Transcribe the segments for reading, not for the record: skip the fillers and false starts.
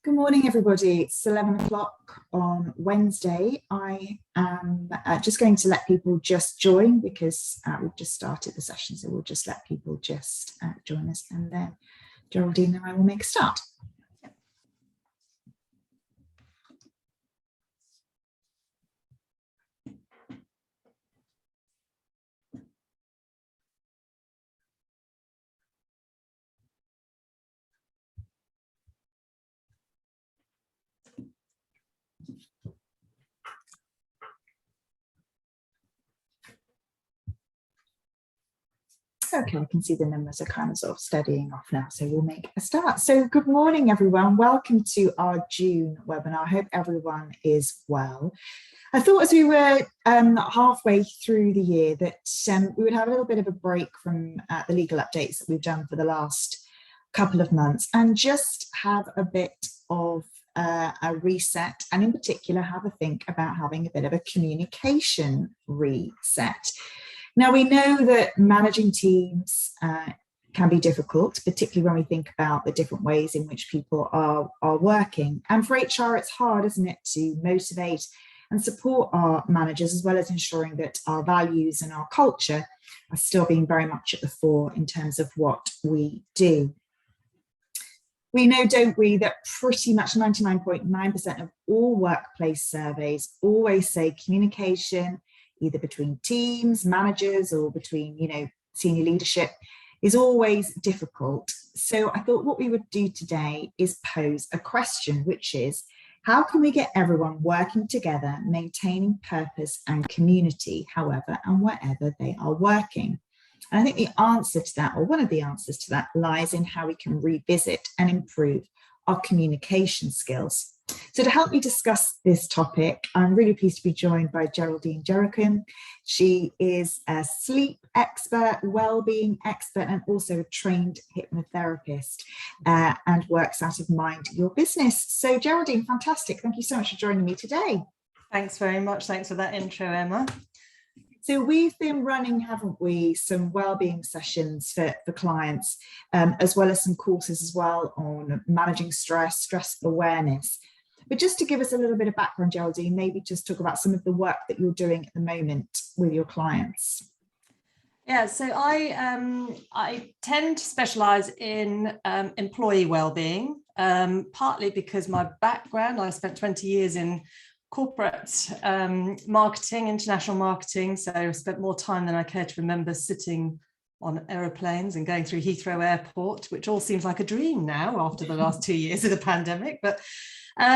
Good morning, everybody. It's 11 o'clock on Wednesday. I am just going to let people just join because we've just started the session, so we'll just let people just join us, and then Geraldine and I will make a start. Okay, I can see the numbers are kind of sort of steadying off now, so we'll make a start. So good morning, everyone. Welcome to our June webinar. I hope everyone is well. I thought as we were halfway through the year that we would have a little bit of a break from the legal updates that we've done for the last couple of months and just have a bit of a reset, and in particular have a think about having a bit of a communication reset. Now, we know that managing teams can be difficult, particularly when we think about the different ways in which people are working. And for HR, it's hard, isn't it, to motivate and support our managers, as well as ensuring that our values and our culture are still being very much at the fore in terms of what we do. We know, don't we, that pretty much 99.9% of all workplace surveys always say communication, either between teams, managers, or between, senior leadership, is always difficult. So I thought what we would do today is pose a question, which is, how can we get everyone working together, maintaining purpose and community, however and wherever they are working? And I think the answer to that, or one of the answers to that, lies in how we can revisit and improve our communication skills. So to help me discuss this topic, I'm really pleased to be joined by Geraldine Joaquim. She is a sleep expert, well-being expert, and also a trained hypnotherapist, and works out of Mind Your Business. So Geraldine, fantastic. Thank you so much for joining me today. Thanks very much. Thanks for that intro, Emma. So we've been running, haven't we, some wellbeing sessions for clients, as well as some courses as well on managing stress, stress awareness. But just to give us a little bit of background, Geraldine, maybe just talk about some of the work that you're doing at the moment with your clients. Yeah, so I tend to specialise in employee wellbeing, partly because my background, I spent 20 years in corporate marketing, international marketing, so I spent more time than I care to remember sitting on aeroplanes and going through Heathrow Airport, which all seems like a dream now after the last 2 years of the pandemic. But so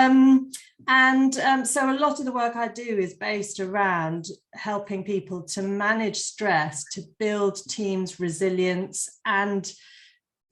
a lot of the work I do is based around helping people to manage stress, to build teams' resilience, and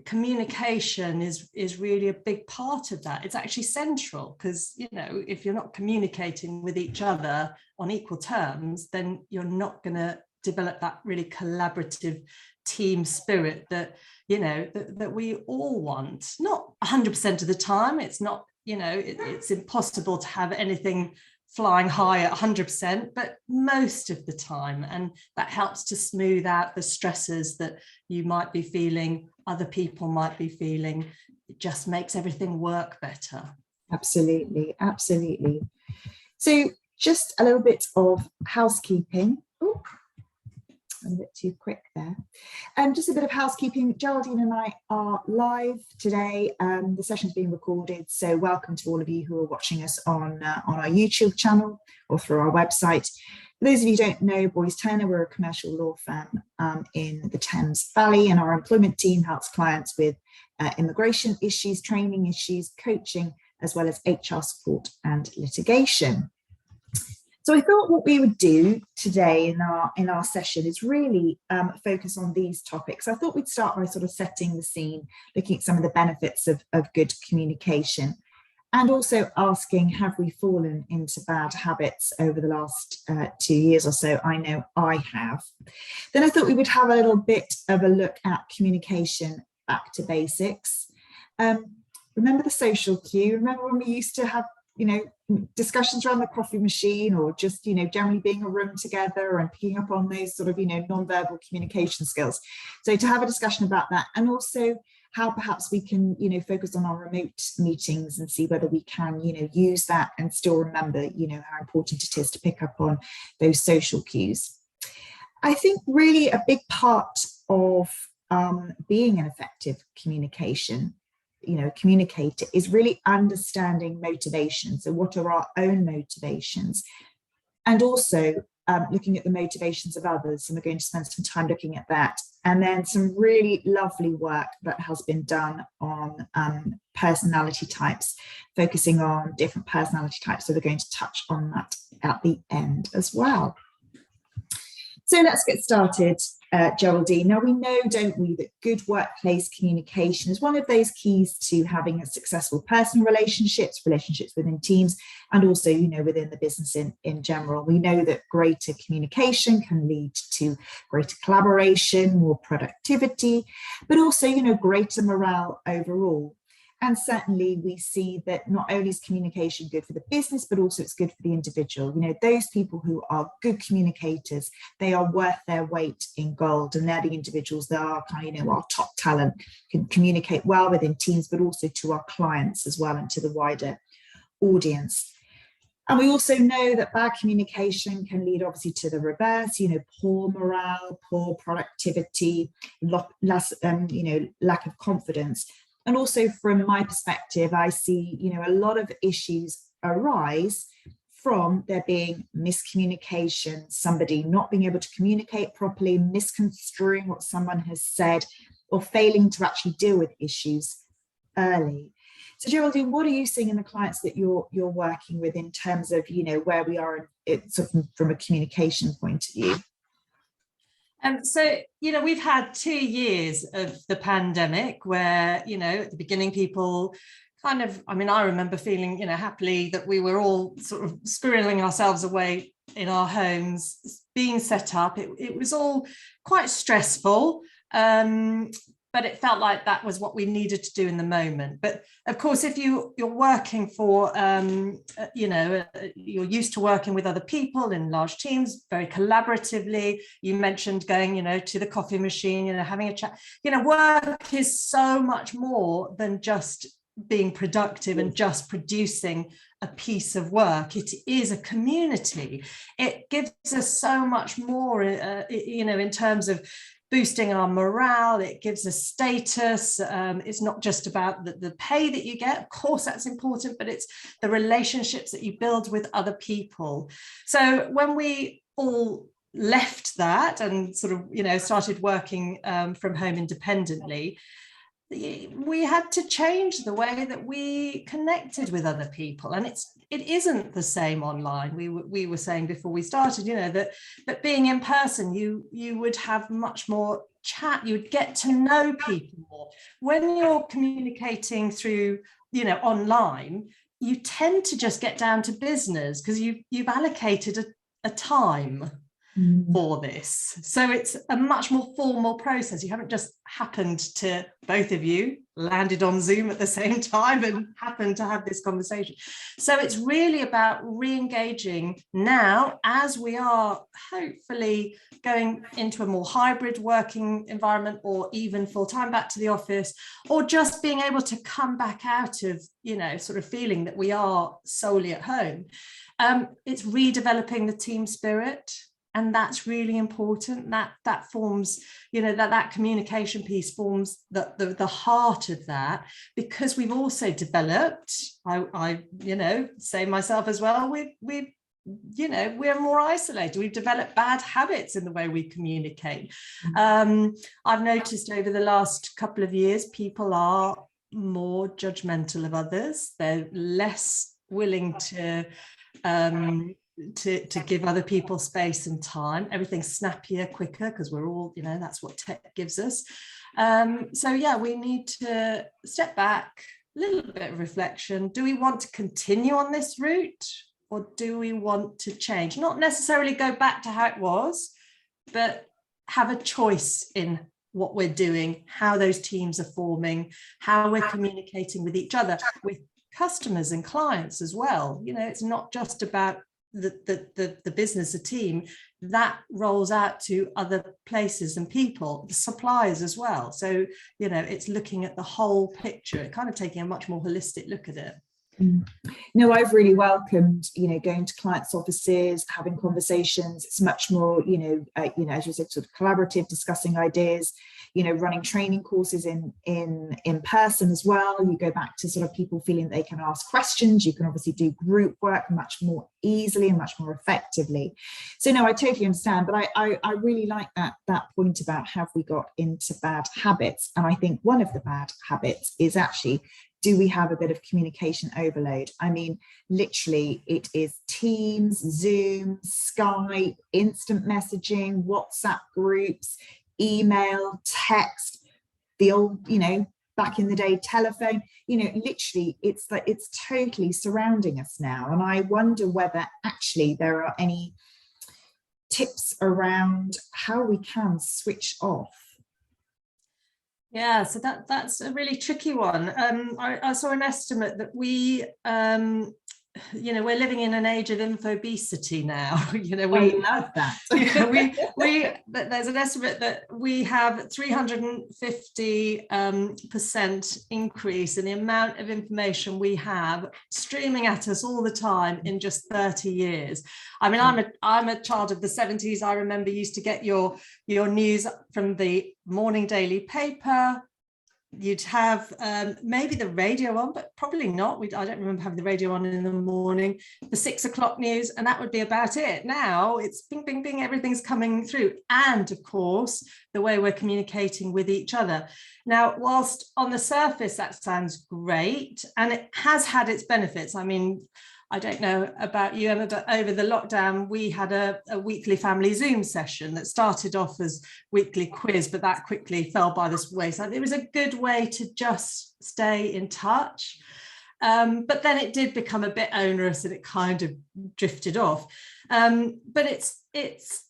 communication is really a big part of that. It's actually central because, if you're not communicating with each other on equal terms, then you're not going to develop that really collaborative team spirit that, that we all want. Not 100% of the time. It's not, it's impossible to have anything flying high at 100%, but most of the time. And that helps to smooth out the stresses that you might be feeling, other people might be feeling. It just makes everything work better. Absolutely, absolutely. So just a little bit of housekeeping. Ooh, I'm a bit too quick there. Just a bit of housekeeping. Geraldine and I are live today. The session's being recorded, so welcome to all of you who are watching us on our YouTube channel or through our website. For those of you who don't know Boyce Turner, we're a commercial law firm in the Thames Valley, and our employment team helps clients with immigration issues, training issues, coaching, as well as HR support and litigation. So I thought what we would do today in our session is really focus on these topics. I thought we'd start by sort of setting the scene, looking at some of the benefits of good communication, and also asking, have we fallen into bad habits over the last 2 years or so? I know I have. Then I thought we would have a little bit of a look at communication back to basics. Remember the social cue? Remember when we used to have discussions around the coffee machine, or just, generally being in a room together and picking up on those sort of, non-verbal communication skills. So to have a discussion about that, and also how perhaps we can, focus on our remote meetings and see whether we can, use that and still remember, how important it is to pick up on those social cues. I think really a big part of being an effective communicator is really understanding motivation. So what are our own motivations? And also looking at the motivations of others. And we're going to spend some time looking at that. And then some really lovely work that has been done on personality types, focusing on different personality types. So we're going to touch on that at the end as well. So let's get started, Geraldine. Now we know, don't we, that good workplace communication is one of those keys to having a successful personal relationships within teams, and also, within the business in general. We know that greater communication can lead to greater collaboration, more productivity, but also, greater morale overall. And certainly we see that not only is communication good for the business, but also it's good for the individual. Those people who are good communicators, they are worth their weight in gold, and they're the individuals that are our top talent, can communicate well within teams, but also to our clients as well and to the wider audience. And we also know that bad communication can lead obviously to the reverse, poor morale, poor productivity, lack of confidence. And also from my perspective, I see, a lot of issues arise from there being miscommunication, somebody not being able to communicate properly, misconstruing what someone has said, or failing to actually deal with issues early. So Geraldine, what are you seeing in the clients that you're working with in terms of, where we are from a communication point of view? So, we've had 2 years of the pandemic where, at the beginning, people I remember feeling, happily that we were all sort of squirreling ourselves away in our homes, being set up. It was all quite stressful. But it felt like that was what we needed to do in the moment. But of course, if you're working for, you're used to working with other people in large teams, very collaboratively. You mentioned going, to the coffee machine, having a chat. Work is so much more than just being productive and just producing a piece of work. It is a community. It gives us so much more, in terms of boosting our morale. It gives us status. It's not just about the pay that you get. Of course, that's important, but it's the relationships that you build with other people. So when we all left that and sort of, started working from home independently, we had to change the way that we connected with other people, and it isn't the same online. We were saying before we started, that being in person, you would have much more chat. You would get to know people more. When you're communicating through, online, you tend to just get down to business because you've allocated a time for this. So it's a much more formal process. You haven't just happened to, both of you landed on Zoom at the same time and happened to have this conversation. So it's really about re-engaging now as we are hopefully going into a more hybrid working environment, or even full-time back to the office, or just being able to come back out of, sort of feeling that we are solely at home. It's redeveloping the team spirit. And that's really important. That forms, that communication piece forms the heart of that, because we've also developed, I say myself as well, we're more isolated. We've developed bad habits in the way we communicate. I've noticed over the last couple of years, people are more judgmental of others. They're less willing to give other people space and time. Everything's snappier, quicker, because we're all, that's what tech gives us. So yeah, we need to step back, a little bit of reflection. Do we want to continue on this route, or do we want to change? Not necessarily go back to how it was, but have a choice in what we're doing, how those teams are forming, how we're communicating with each other, with customers and clients as well. It's not just about the business, the team, that rolls out to other places and people, the suppliers as well. So, you know, it's looking at the whole picture, kind of taking a much more holistic look at it. No, I've really welcomed, you know, going to clients' offices, having conversations. It's much more, you know, as you said, sort of collaborative, discussing ideas, you know, running training courses in person as well. You go back to sort of people feeling they can ask questions. You can obviously do group work much more easily and much more effectively. So no, I totally understand, but I really like that point about have we got into bad habits? And I think one of the bad habits is actually, do we have a bit of communication overload? I mean, literally, it is Teams, Zoom, Skype, instant messaging, WhatsApp groups, email, text, the old, you know, back in the day, telephone, you know, literally, it's like it's totally surrounding us now. And I wonder whether actually there are any tips around how we can switch off. Yeah, so that's a really tricky one. I saw an estimate that we, you know, we're living in an age of infobesity now. You know, we love that. You know, there's an estimate that we have 350% increase in the amount of information we have streaming at us all the time in just 30 years. I mean, I'm a child of the 70s. I remember used to get your news from the morning daily paper. You'd have maybe the radio on, but probably not. I don't remember having the radio on in the morning, the 6 o'clock news, and that would be about it. Now it's bing, bing, bing, everything's coming through. And of course, the way we're communicating with each other. Now, whilst on the surface, that sounds great, and it has had its benefits. I mean, I don't know about you, Emma, but over the lockdown, we had a weekly family Zoom session that started off as weekly quiz, but that quickly fell by the wayside. It was a good way to just stay in touch. But then it did become a bit onerous and it kind of drifted off. But it's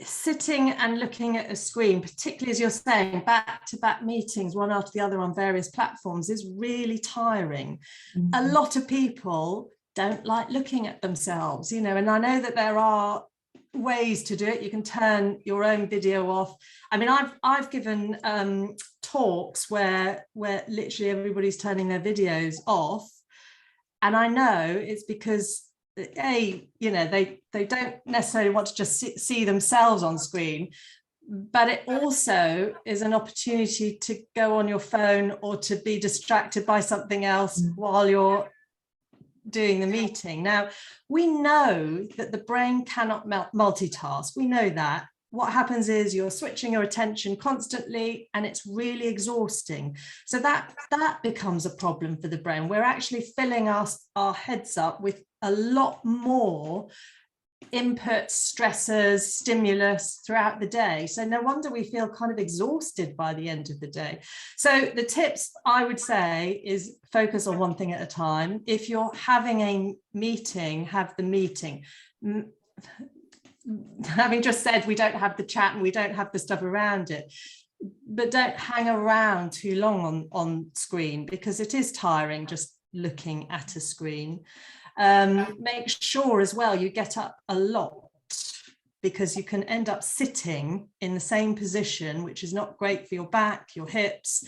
sitting and looking at a screen, particularly as you're saying, back-to-back meetings, one after the other on various platforms, is really tiring. Mm-hmm. A lot of people don't like looking at themselves, you know, and I know that there are ways to do it. You can turn your own video off. I mean, I've given talks where literally everybody's turning their videos off, and I know it's because you know, they don't necessarily want to just see themselves on screen, but it also is an opportunity to go on your phone or to be distracted by something else while you're doing the meeting. Now, we know that the brain cannot multitask. We know that. What happens is you're switching your attention constantly and it's really exhausting. So that becomes a problem for the brain. We're actually filling our heads up with a lot more input, stressors, stimulus throughout the day. So no wonder we feel kind of exhausted by the end of the day. So the tips I would say is focus on one thing at a time. If you're having a meeting, have the meeting. Having just said we don't have the chat and we don't have the stuff around it, but don't hang around too long on screen, because it is tiring just looking at a screen. Make sure as well you get up a lot, because you can end up sitting in the same position, which is not great for your back, your hips.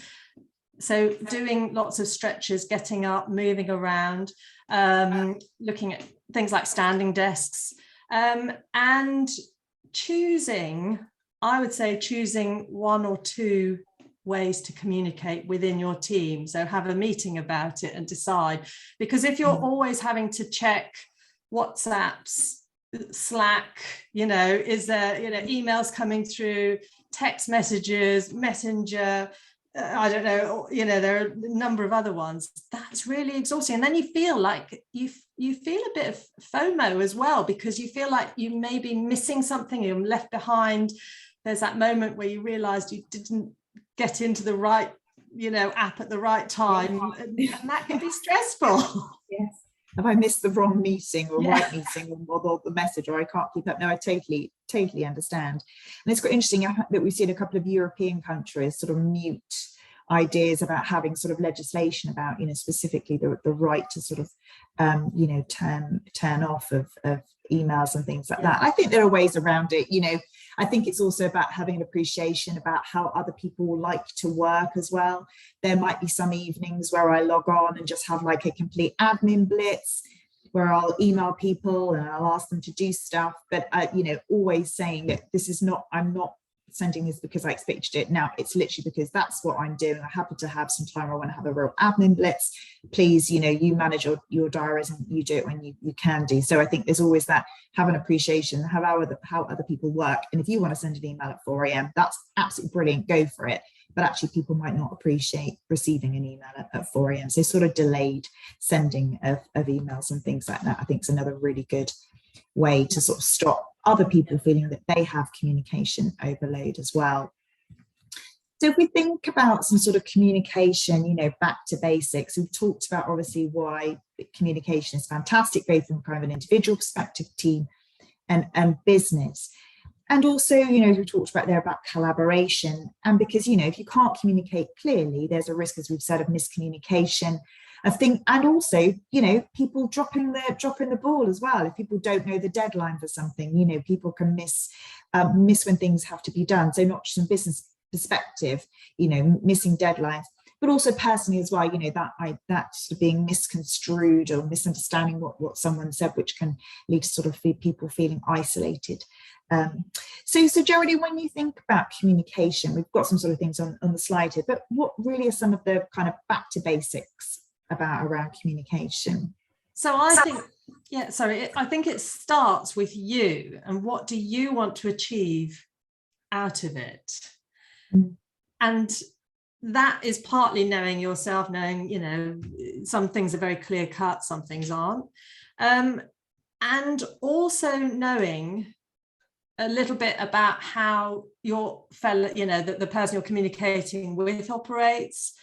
So doing lots of stretches, getting up, moving around, looking at things like standing desks, and choosing, I would say, choosing one or two ways to communicate within your team. So have a meeting about it and decide, because if you're always having to check WhatsApps, Slack, you know, is there, you know, emails coming through, text messages, Messenger, I don't know, you know, there are a number of other ones. That's really exhausting. And then you feel like you feel a bit of FOMO as well, because you feel like you may be missing something, you're left behind. There's that moment where you realized you didn't get into the right, you know, app at the right time, and that can be stressful. Yes. Have I missed the wrong meeting or right meeting, or the message, or I can't keep up? No, I totally understand. And it's quite interesting that we've seen a couple of European countries sort of mute ideas about having sort of legislation about, specifically the right to sort of, turn off of emails and things like that. I think there are ways around it. I think it's also about having an appreciation about how other people like to work as well. There might be some evenings where I log on and just have like a complete admin blitz, where I'll email people and I'll ask them to do stuff, but always saying that I'm not sending this because I expected it. Now it's literally because that's what I'm doing. I happen to have some time. I want to have a real admin blitz. Please, you manage your diaries and you do it when you can do. So I think there's always that, have an appreciation, how other people work. And if you want to send an email at 4 a.m, that's absolutely brilliant, go for it. But actually people might not appreciate receiving an email at 4 a.m. So sort of delayed sending of emails and things like that, I think is another really good way to sort of stop other people feeling that they have communication overload as well. So if we think about some sort of communication, back to basics, we've talked about obviously why communication is fantastic, both from kind of an individual perspective, team and business. And also, we talked about there about collaboration. And because, if you can't communicate clearly, there's a risk, as we've said, of miscommunication. And also, people dropping the ball as well. If people don't know the deadline for something, people can miss when things have to be done. So not just in business perspective, missing deadlines, but also personally as well, that sort of being misconstrued or misunderstanding what someone said, which can lead to sort of people feeling isolated. So Geraldine, when you think about communication, we've got some sort of things on the slide here, but what really are some of the kind of back to basics around communication? So I think it starts with you and what do you want to achieve out of it? And that is partly knowing yourself, knowing, some things are very clear cut, some things aren't. And also knowing a little bit about how your fellow, the person you're communicating with operates.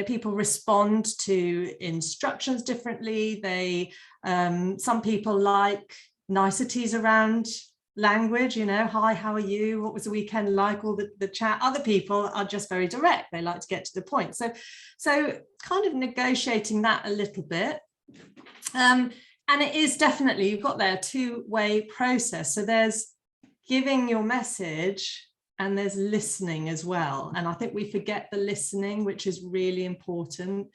People respond to instructions differently. Some people like niceties around language, hi, how are you? What was the weekend like? All the chat. Other people are just very direct. They like to get to the point. So kind of negotiating that a little bit. And it is definitely, you've got there a two-way process. So there's giving your message and there's listening as well. And I think we forget the listening, which is really important.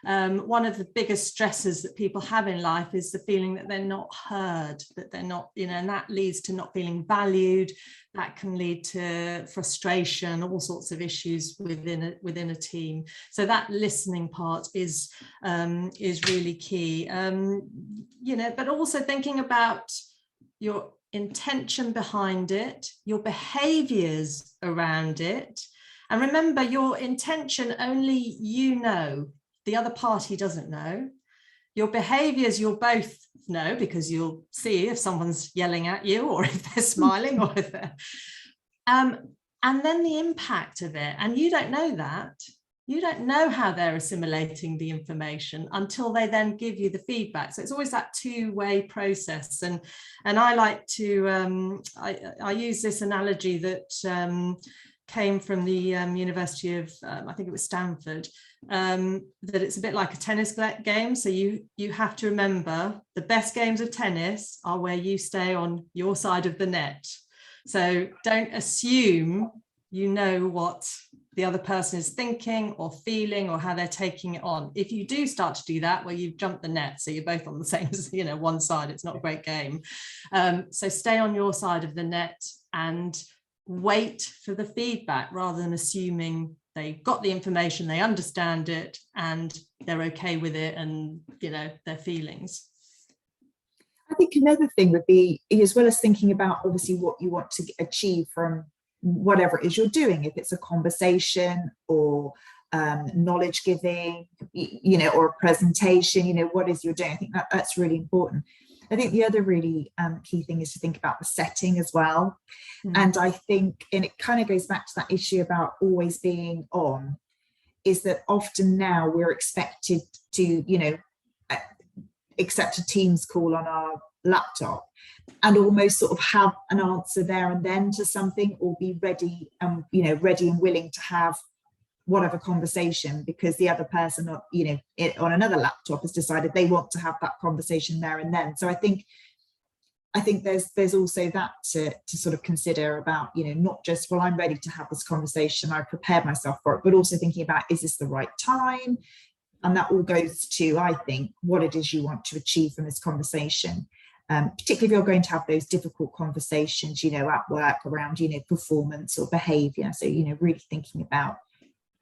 One of the biggest stresses that people have in life is the feeling that they're not heard, that they're not, and that leads to not feeling valued. That can lead to frustration, all sorts of issues within a team. So that listening part is really key. But also thinking about your intention behind it, your behaviors around it. And remember, your intention only you know. The other party doesn't know. Your behaviors you'll both know, because you'll see if someone's yelling at you or if they're smiling or if they're and then the impact of it. And you don't know that. You don't know how they're assimilating the information until they then give you the feedback. So it's always that two-way process. And I like to I use this analogy that came from the University of, I think it was Stanford, that it's a bit like a tennis game. So you have to remember the best games of tennis are where you stay on your side of the net. So don't assume you know what the other person is thinking or feeling or how they're taking it on. If you do start to do that, well, you've jumped the net, so you're both on the same, one side, it's not a great game. So stay on your side of the net and wait for the feedback rather than assuming they've got the information, they understand it, and they're okay with it and, their feelings. I think another thing would be, as well as thinking about obviously what you want to achieve from whatever it is you're doing, if it's a conversation or knowledge giving, or a presentation, what is you're doing. I think that's really important. I think the other really key thing is to think about the setting as well. And I think, and it kind of goes back to that issue about always being on, is that often now we're expected to, accept a Teams call on our laptop and almost sort of have an answer there and then to something, or be ready and, ready and willing to have whatever conversation because the other person, on another laptop has decided they want to have that conversation there and then. So I think there's also that to sort of consider about, not just, well, I'm ready to have this conversation, I've prepared myself for it, but also thinking about, is this the right time? And that all goes to, I think, what it is you want to achieve from this conversation. Particularly if you're going to have those difficult conversations, at work around, performance or behavior. So, really thinking about,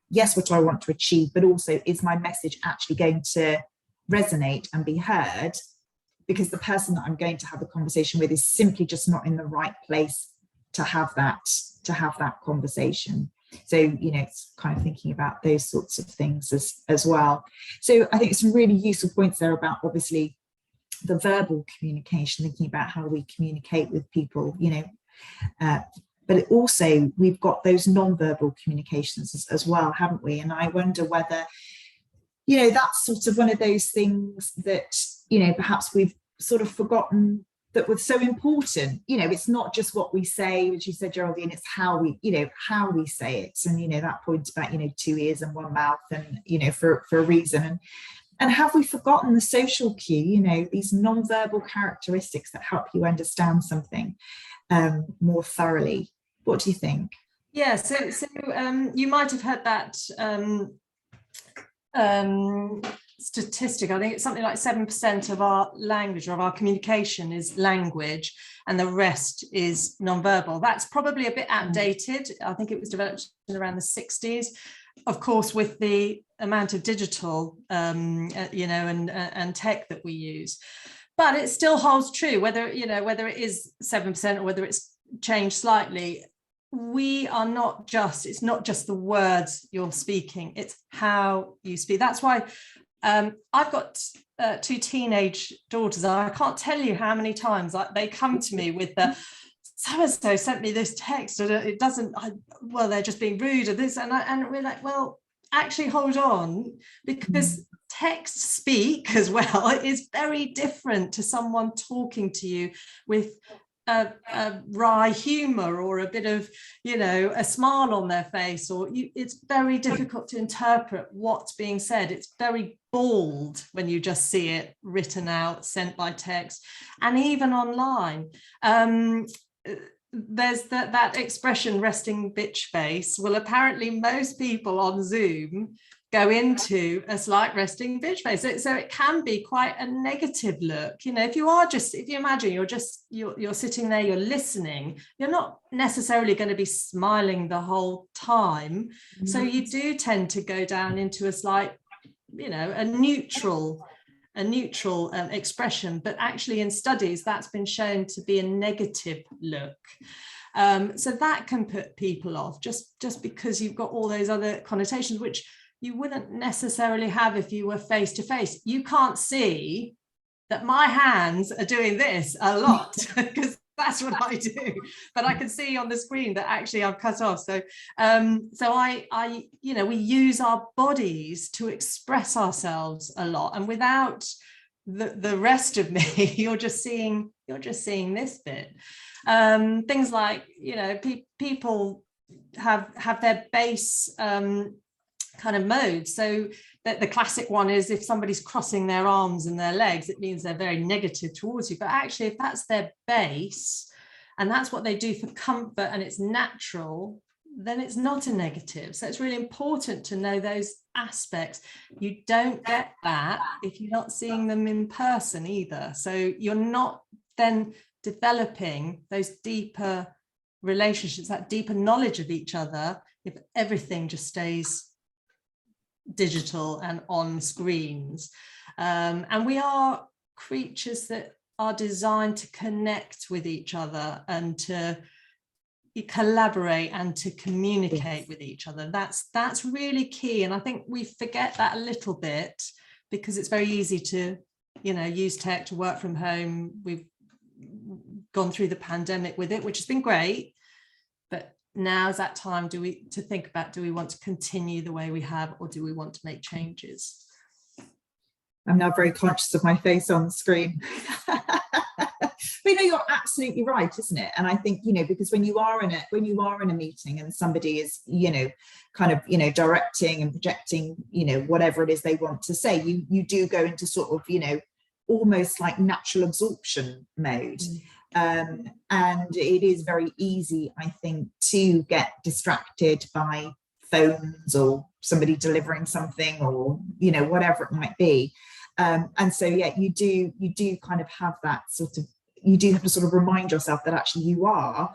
yes, what do I want to achieve, but also, is my message actually going to resonate and be heard? Because the person that I'm going to have a conversation with is simply just not in the right place to have that conversation. So, it's kind of thinking about those sorts of things as well. So I think some really useful points there about, obviously, the verbal communication, thinking about how we communicate with people, but also we've got those non-verbal communications as well, haven't we? And I wonder whether, that's sort of one of those things that, perhaps we've sort of forgotten that was so important. It's not just what we say, as you said, Geraldine, it's how we say it. And, that point about, 2 ears and 1 mouth and, for a reason. And have we forgotten the social cue, these non-verbal characteristics that help you understand something more thoroughly? What do you think? Yeah, so you might have heard that statistic. I think it's something like 7% of our language or of our communication is language, and the rest is non-verbal. That's probably a bit outdated. I think it was developed in around the 60s. Of course, with the amount of digital, and tech that we use, but it still holds true. Whether it is 7% or whether it's changed slightly, we are not just. It's not just the words you're speaking; it's how you speak. That's why I've got 2 teenage daughters. I can't tell you how many times they come to me with the, so-and-so sent me this text and it doesn't, they're just being rude or this, and we're like, well, actually hold on, because text speak as well is very different to someone talking to you with a wry humor or a bit of, a smile on their face, or it's very difficult to interpret what's being said. It's very bald when you just see it written out, sent by text, and even online. There's that expression, resting bitch face. Well, apparently most people on Zoom go into a slight resting bitch face. So it can be quite a negative look. If you imagine you're sitting there, you're listening, you're not necessarily going to be smiling the whole time. So you do tend to go down into a slight, a neutral expression, but actually in studies that's been shown to be a negative look. So that can put people off just because you've got all those other connotations, which you wouldn't necessarily have if you were face to face. You can't see that my hands are doing this a lot because that's what I do, but I can see on the screen that actually I've cut off. So we use our bodies to express ourselves a lot, and without the rest of me, you're just seeing this bit. Things like, people have their base kind of mode. So the classic one is if somebody's crossing their arms and their legs, it means they're very negative towards you. But actually, if that's their base and that's what they do for comfort and it's natural, then it's not a negative. So it's really important to know those aspects. You don't get that if you're not seeing them in person either. So you're not then developing those deeper relationships, that deeper knowledge of each other, if everything just stays digital and on screens. And we are creatures that are designed to connect with each other and to collaborate and to communicate with each other. That's really key. And I think we forget that a little bit because it's very easy to, use tech to work from home. We've gone through the pandemic with it, which has been great. But now is that time to think about, do we want to continue the way we have, or do we want to make changes? I'm now very conscious of my face on the screen. But you know, you're absolutely right, isn't it? And I think, you know, because when you are in a meeting and somebody is, you know, kind of, you know, directing and projecting, you know, whatever it is they want to say, you do go into sort of, you know, almost like natural absorption mode. And it is very easy, I think, to get distracted by phones or somebody delivering something, or, you know, whatever it might be. And so, yeah, you do kind of have that sort of, you do have to sort of remind yourself that actually you are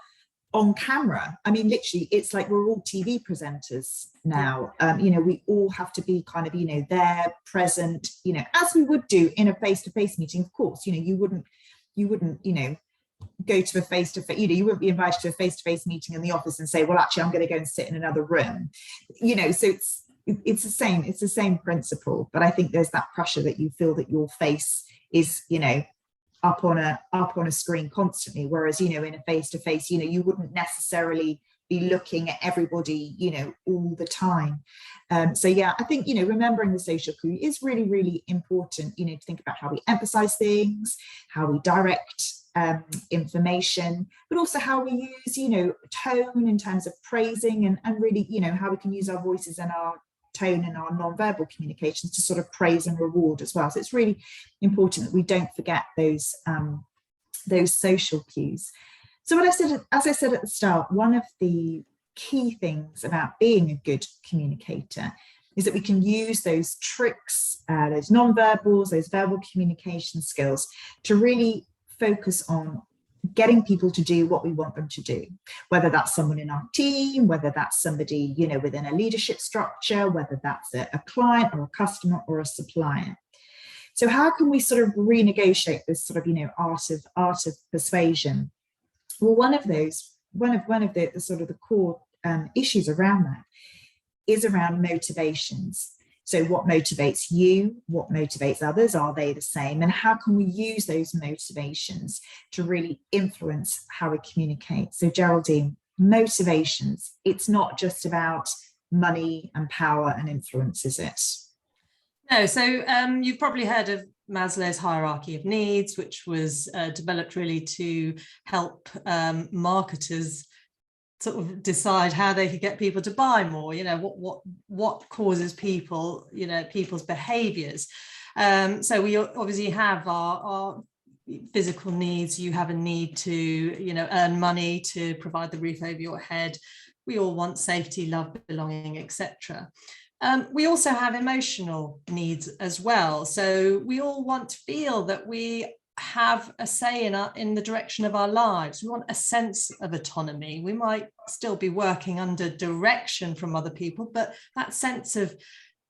on camera. I mean, literally, it's like we're all TV presenters now. You know, we all have to be kind of, you know, there, present, you know, as we would do in a face-to-face meeting. Of course, you know, you wouldn't, you know, go to a face-to-face, you know, you wouldn't be invited to a face-to-face meeting in the office and say, well, actually, I'm going to go and sit in another room, you know. So it's the same principle. But I think there's that pressure that you feel that your face is, you know, up on a screen constantly, whereas, you know, in a face-to-face, you know, you wouldn't necessarily be looking at everybody, you know, all the time. So yeah, I think, you know, remembering the social cue is really, really important, you know, to think about how we emphasize things, how we direct information, but also how we use, you know, tone in terms of praising, and really, you know, how we can use our voices and our tone and our non-verbal communications to sort of praise and reward as well. So it's really important that we don't forget those social cues. So as I said at the start, one of the key things about being a good communicator is that we can use those tricks, those non-verbals, those verbal communication skills to really focus on getting people to do what we want them to do, whether that's someone in our team, whether that's somebody, you know, within a leadership structure, whether that's a client or a customer or a supplier. So how can we sort of renegotiate this sort of, you know, art of persuasion? Well, one of the sort of the core issues around that is around motivations. So what motivates you? What motivates others? Are they the same? And how can we use those motivations to really influence how we communicate? So Geraldine, motivations, it's not just about money and power and influence, is it? No, so you've probably heard of Maslow's hierarchy of needs, which was developed really to help marketers sort of decide how they could get people to buy more, you know, what causes people, you know, people's behaviors. So we obviously have our physical needs. You have a need to, you know, earn money to provide the roof over your head. We all want safety, love, belonging, etc. We also have emotional needs as well. So we all want to feel that we have a say in the direction of our lives. We want a sense of autonomy. We might still be working under direction from other people, but that sense of,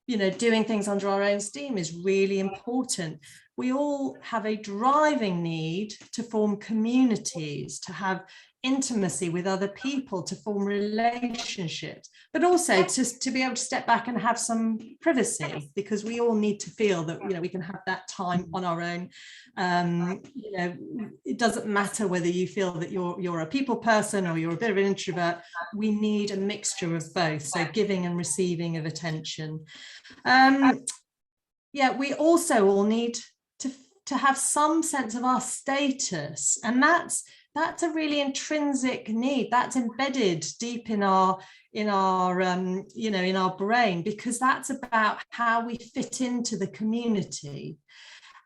you know, doing things under our own steam is really important. We all have a driving need to form communities, to have intimacy with other people, to form relationships, but also to be able to step back and have some privacy, because we all need to feel that, you know, we can have that time on our own. You know, it doesn't matter whether you feel that you're a people person or you're a bit of an introvert. We need a mixture of both, so giving and receiving of attention. Yeah, we also all need to have some sense of our status, and that's a really intrinsic need that's embedded deep in our you know, in our brain, because that's about how we fit into the community.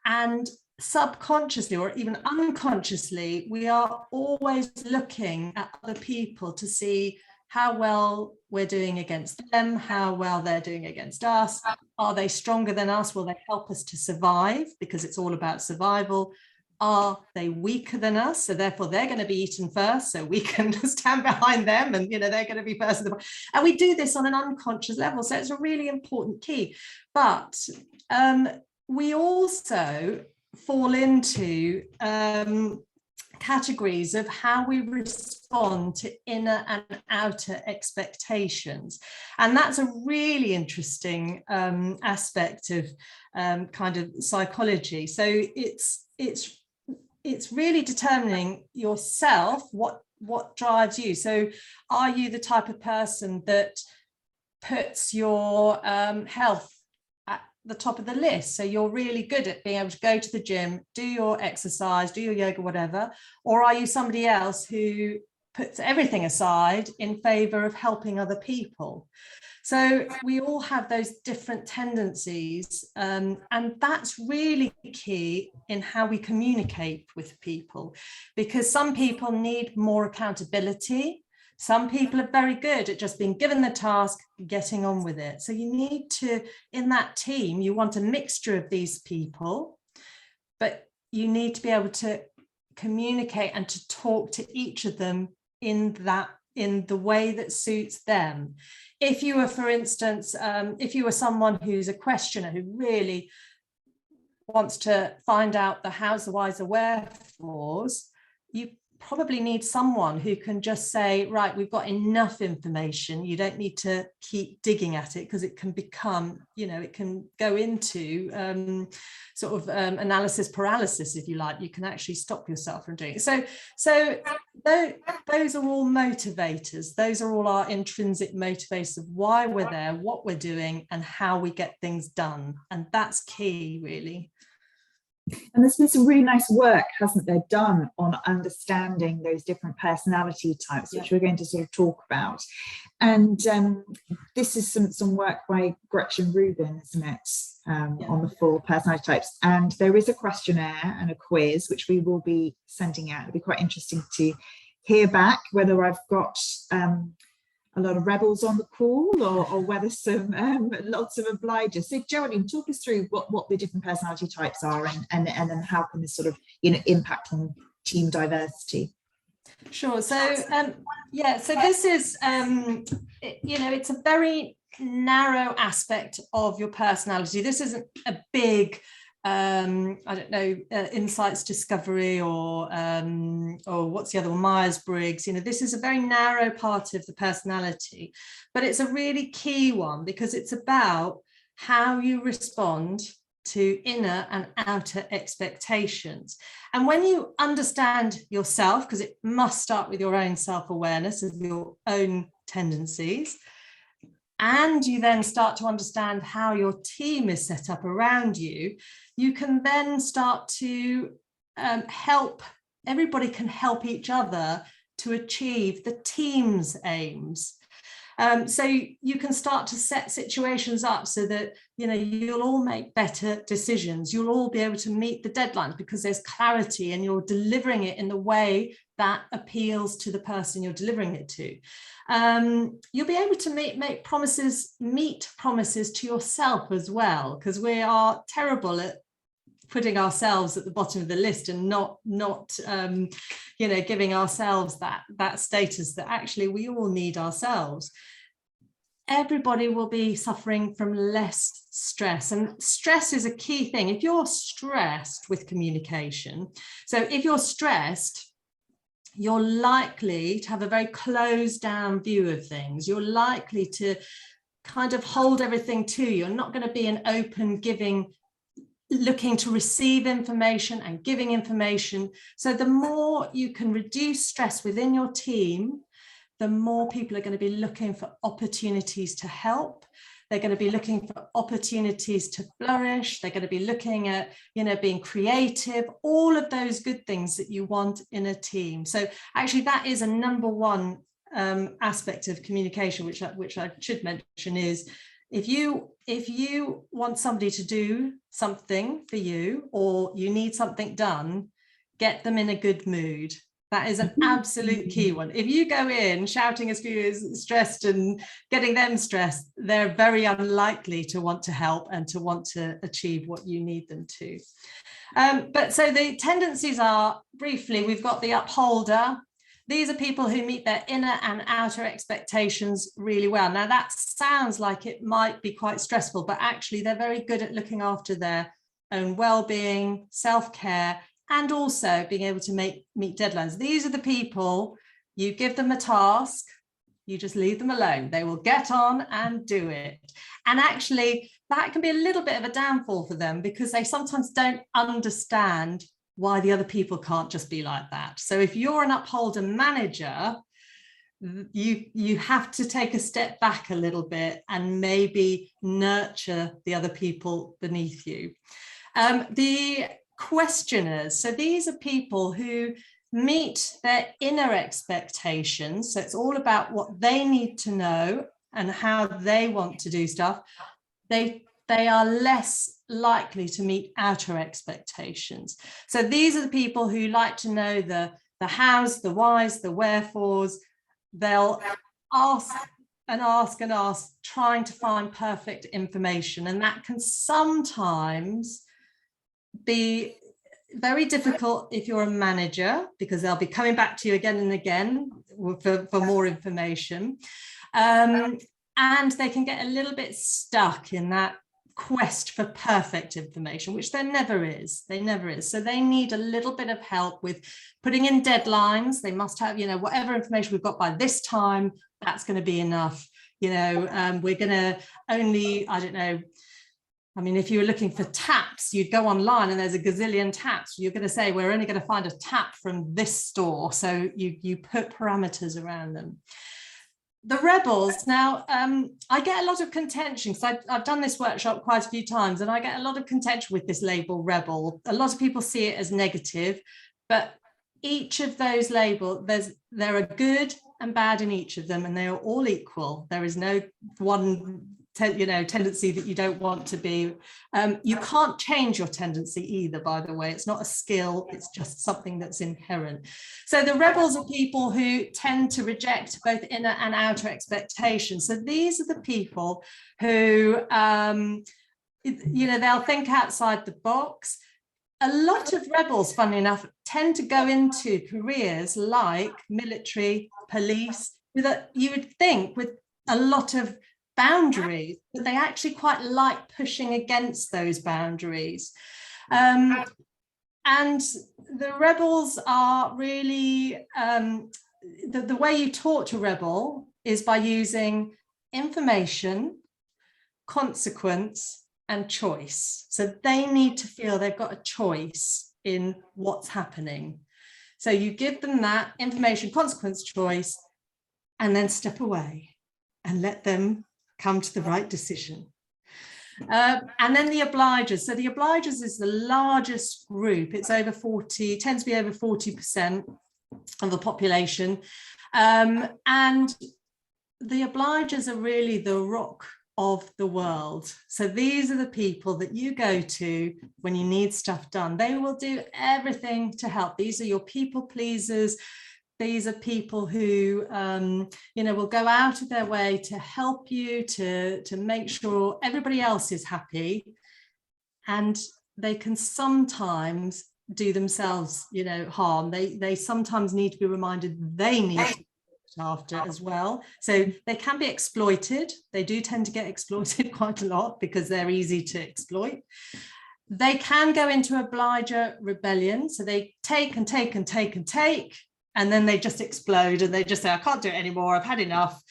And subconsciously or even unconsciously, we are always looking at other people to see how well we're doing against them, how well they're doing against us. Are they stronger than us? Will they help us to survive? Because it's all about survival. Are they weaker than us? So therefore they're going to be eaten first, so we can stand behind them, and, you know, they're going to be first. And we do this on an unconscious level. So it's a really important key. But we also fall into categories of how we respond to inner and outer expectations. And that's a really interesting aspect of kind of psychology. So it's really determining yourself, what drives you. So are you the type of person that puts your health the top of the list. So you're really good at being able to go to the gym, do your exercise, do your yoga, whatever. Or are you somebody else who puts everything aside in favor of helping other people? So we all have those different tendencies, and that's really key in how we communicate with people, because some people need more accountability. Some people are very good at just being given the task, getting on with it. So you need to, in that team, you want a mixture of these people, but you need to be able to communicate and to talk to each of them in the way that suits them. If you were, for instance, if you were someone who's a questioner who really wants to find out the hows, the whys, the wherefores, you probably need someone who can just say, right, we've got enough information. You don't need to keep digging at it, because it can become, it can go into analysis paralysis, if you like. You can actually stop yourself from doing it. So those are all motivators. Those are all our intrinsic motivators of why we're there, what we're doing, and how we get things done. And that's key, really. And there's been some really nice work, hasn't there, done on understanding those different personality types, which we're going to sort of talk about. And this is some work by Gretchen Rubin, isn't it, on the 4 personality types. And there is a questionnaire and a quiz, which we will be sending out. It'll be quite interesting to hear back whether I've got a lot of rebels on the call, or whether some lots of obligers. So Geraldine, talk us through what the different personality types are, and then how can this sort of impact on team diversity. Sure. So so this is it's a very narrow aspect of your personality. This isn't a big insights discovery or what's the other one, Myers-Briggs. This is a very narrow part of the personality, but it's a really key one, because it's about how you respond to inner and outer expectations. And when you understand yourself, because it must start with your own self-awareness of your own tendencies, and you then start to understand how your team is set up around you, you can then start to everybody can help each other to achieve the team's aims. So you can start to set situations up so that you'll all make better decisions. You'll all be able to meet the deadlines because there's clarity, and you're delivering it in the way that appeals to the person you're delivering it to. You'll be able to meet promises to yourself as well, because we are terrible at putting ourselves at the bottom of the list and not giving ourselves that status that actually we all need ourselves. Everybody will be suffering from less stress, and stress is a key thing. If you're stressed with communication, so if you're stressed, you're likely to have a very closed down view of things. You're likely to kind of hold everything to you. You're not going to be an open, giving, looking to receive information and giving information. So the more you can reduce stress within your team, the more people are going to be looking for opportunities to help. They're going to be looking for opportunities to flourish. They're going to be looking at, being creative, all of those good things that you want in a team. So actually that is a number one aspect of communication, which I should mention, is if you want somebody to do something for you, or you need something done, get them in a good mood. That is an absolute key one. If you go in shouting as few as stressed and getting them stressed, they're very unlikely to want to help and to want to achieve what you need them to. But so the tendencies are, briefly, we've got the upholder. These are people who meet their inner and outer expectations really well. Now that sounds like it might be quite stressful, but actually they're very good at looking after their own well-being, self-care, and also being able to meet deadlines. These are the people, you give them a task, you just leave them alone. They will get on and do it. And actually, that can be a little bit of a downfall for them, because they sometimes don't understand why the other people can't just be like that. So if you're an upholder manager, you have to take a step back a little bit and maybe nurture the other people beneath you. The questioners, so these are people who meet their inner expectations. So it's all about what they need to know and how they want to do stuff. They are less likely to meet outer expectations. So these are the people who like to know the hows, the whys, the wherefores. They'll ask and ask and ask, trying to find perfect information. And that can sometimes be very difficult if you're a manager, because they'll be coming back to you again and again for more information. And they can get a little bit stuck in that quest for perfect information, which there never is. So they need a little bit of help with putting in deadlines. They must have, whatever information we've got by this time, that's going to be enough. We're going to only, I don't know, I mean, if you were looking for taps, you'd go online and there's a gazillion taps. You're going to say, we're only going to find a tap from this store. So you put parameters around them. The rebels, now, I get a lot of contention, because I've done this workshop quite a few times, and I get a lot of contention with this label rebel. A lot of people see it as negative, but each of those labels, there are good and bad in each of them, and they are all equal. There is no one tendency that you don't want to be. You can't change your tendency either, by the way. It's not a skill, it's just something that's inherent. So the rebels are people who tend to reject both inner and outer expectations. So these are the people who they'll think outside the box. A lot of rebels, funnily enough, tend to go into careers like military, police, you would think with a lot of boundaries, but they actually quite like pushing against those boundaries. And the rebels are really, the way you talk to rebel is by using information, consequence, and choice. So they need to feel they've got a choice in what's happening. So you give them that information, consequence, choice, and then step away and let them come to the right decision. And then the obligers. So the obligers is the largest group. It's over 40, tends to be over 40% of the population. And the obligers are really the rock of the world. So these are the people that you go to when you need stuff done. They will do everything to help. These are your people pleasers. These are people who, will go out of their way to help you, to make sure everybody else is happy. And they can sometimes do themselves, harm. They sometimes need to be reminded they need to be looked after as well. So they can be exploited. They do tend to get exploited quite a lot because they're easy to exploit. They can go into obliger rebellion. So they take and take and take and take. And then they just explode and they just say, I can't do it anymore. I've had enough.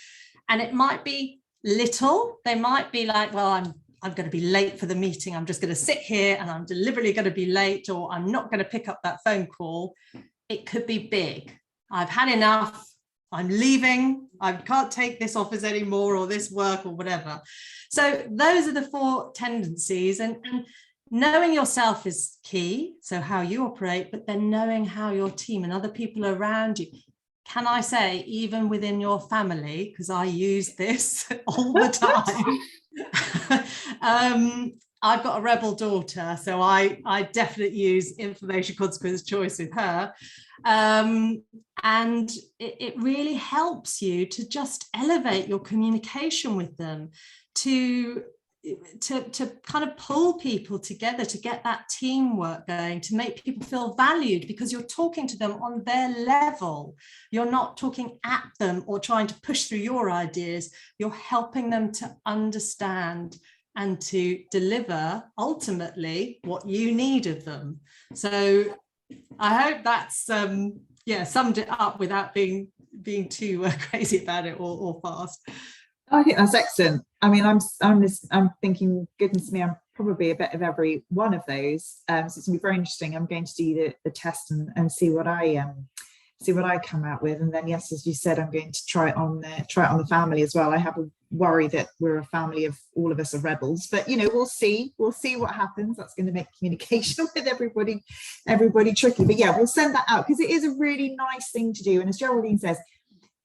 And it might be little. They might be like, well, I'm going to be late for the meeting. I'm just going to sit here and I'm deliberately going to be late, or I'm not going to pick up that phone call. It could be big. I've had enough. I'm leaving. I can't take this office anymore, or this work, or whatever. So those are the four tendencies. And knowing yourself is key, so how you operate, but then knowing how your team and other people around you, can I say, even within your family, because I use this all the time. I've got a rebel daughter, so I definitely use information, consequence, choice with her. And it really helps you to just elevate your communication with them, to kind of pull people together, to get that teamwork going, to make people feel valued, because you're talking to them on their level. You're not talking at them or trying to push through your ideas. You're helping them to understand and to deliver ultimately what you need of them. So I hope that's summed it up without being too crazy about it or fast. I think that's excellent. I mean, I'm thinking, goodness me, I'm probably a bit of every one of those. So it's gonna be very interesting. I'm going to do the test and see what I what I come out with. And then, yes, as you said, I'm going to try it on the family as well. I have a worry that we're a family of all of us are rebels, but we'll see what happens. That's going to make communication with everybody tricky. But yeah, we'll send that out because it is a really nice thing to do. And as Geraldine says,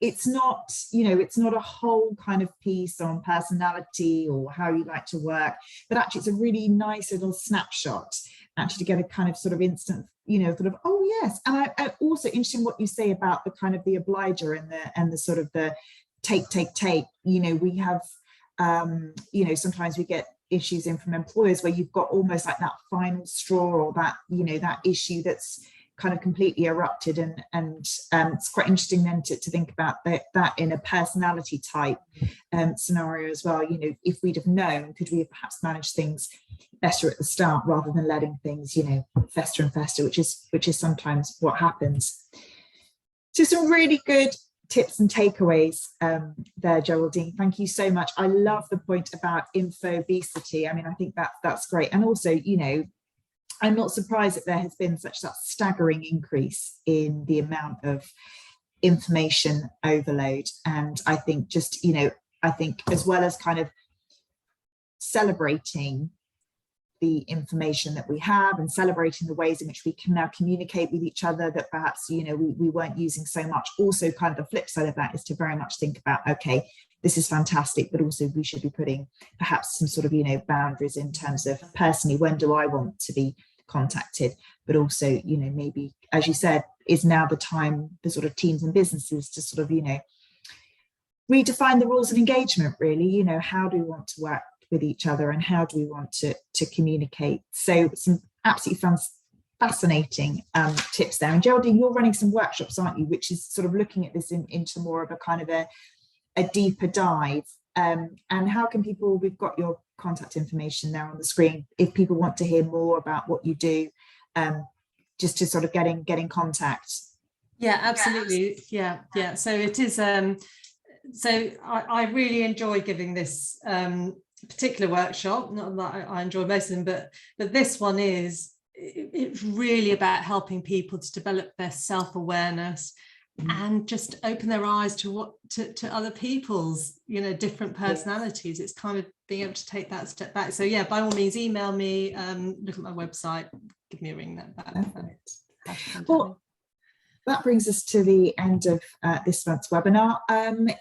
it's not a whole kind of piece on personality or how you like to work, but actually it's a really nice little snapshot actually to get a kind of sort of instant, sort of, oh yes. And I also interesting what you say about the kind of the obliger and the sort of the take, we have, sometimes we get issues in from employers where you've got almost like that final straw or that, that issue that's kind of completely erupted, and it's quite interesting then to think about that in a personality type scenario as well. If we'd have known, could we have perhaps managed things better at the start rather than letting things fester and fester, which is sometimes what happens. So some really good tips and takeaways there, Geraldine. Thank you so much. I love the point about infobesity. I mean, I think that's great. And also, I'm not surprised that there has been such that staggering increase in the amount of information overload. And I think just, I think as well as kind of celebrating the information that we have and celebrating the ways in which we can now communicate with each other that perhaps, we weren't using so much. Also kind of the flip side of that is to very much think about, okay, this is fantastic, but also we should be putting perhaps some sort of, boundaries in terms of personally, when do I want to be contacted, but also, maybe, as you said, is now the time for sort of teams and businesses to sort of, redefine the rules of engagement, really, how do we want to work with each other and how do we want to communicate? So some absolutely fascinating tips there. And Geraldine, you're running some workshops, aren't you, which is sort of looking at this into more of a kind of a deeper dive. And how can people, we've got your contact information there on the screen, if people want to hear more about what you do, just to sort of get in contact. Yeah, absolutely. Yeah. So it is, so I really enjoy giving this particular workshop. Not that I enjoy most of them, but this one it's really about helping people to develop their self-awareness and just open their eyes to other people's, different personalities. It's kind of being able to take that step back. So yeah, by all means, email me, look at my website, give me a ring. Well, that brings us to the end of this month's webinar.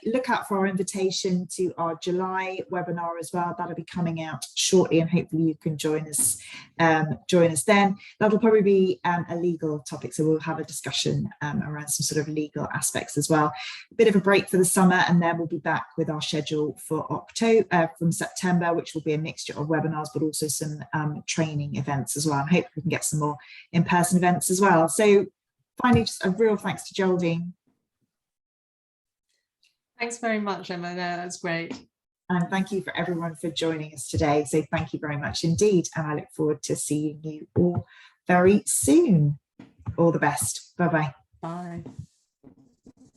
Look out for our invitation to our July webinar as well. That'll be coming out shortly, and hopefully you can join us then. That'll probably be a legal topic, so we'll have a discussion around some sort of legal aspects as well. A bit of a break for the summer, and then we'll be back with our schedule for October from September, which will be a mixture of webinars, but also some training events as well. I hope we can get some more in-person events as well. So finally, just a real thanks to Geraldine. Thanks very much, Emma. No, that's great. And thank you for everyone for joining us today. So thank you very much indeed. And I look forward to seeing you all very soon. All the best. Bye-bye. Bye.